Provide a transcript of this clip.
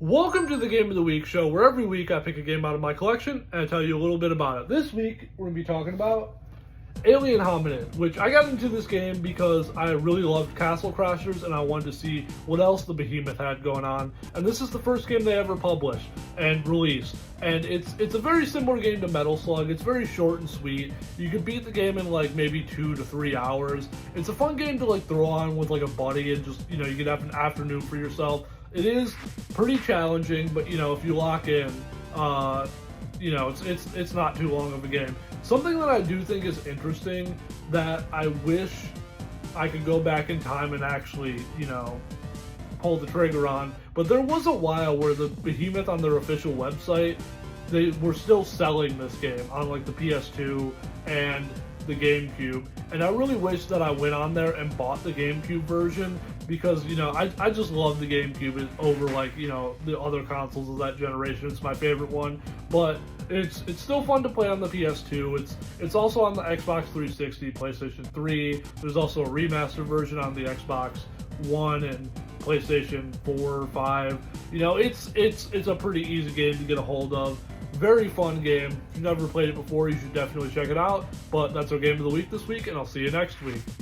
Welcome to the Game of the Week show, where every week I pick a game out of my collection and I tell you a little bit about it. This week, we're going to be talking about Alien Hominid, which I got into this game because I really loved Castle Crashers and I wanted to see what else the Behemoth had going on. And this is the first game they ever published and released. And it's a very similar game to Metal Slug. It's very short and sweet. You can beat the game in like maybe 2 to 3 hours. It's a fun game to like throw on with like a buddy and just, you can have an afternoon for yourself. It is pretty challenging, but if you lock in, it's not too long of a game. Something that I do think is interesting that I wish I could go back in time and actually, pull the trigger on, but there was a while where the Behemoth on their official website, they were still selling this game on like the PS2 and the GameCube, and I really wish that I went on there and bought the GameCube version because I just love the GameCube over like the other consoles of that generation. It's my favorite one, but it's still fun to play on the PS2. It's also on the Xbox 360, PlayStation 3. There's also a remastered version on the Xbox One and PlayStation 4, 5. It's a pretty easy game to get a hold of. Very fun game. If you've never played it before, you should definitely check it out. But that's our Game of the Week this week, and I'll see you next week.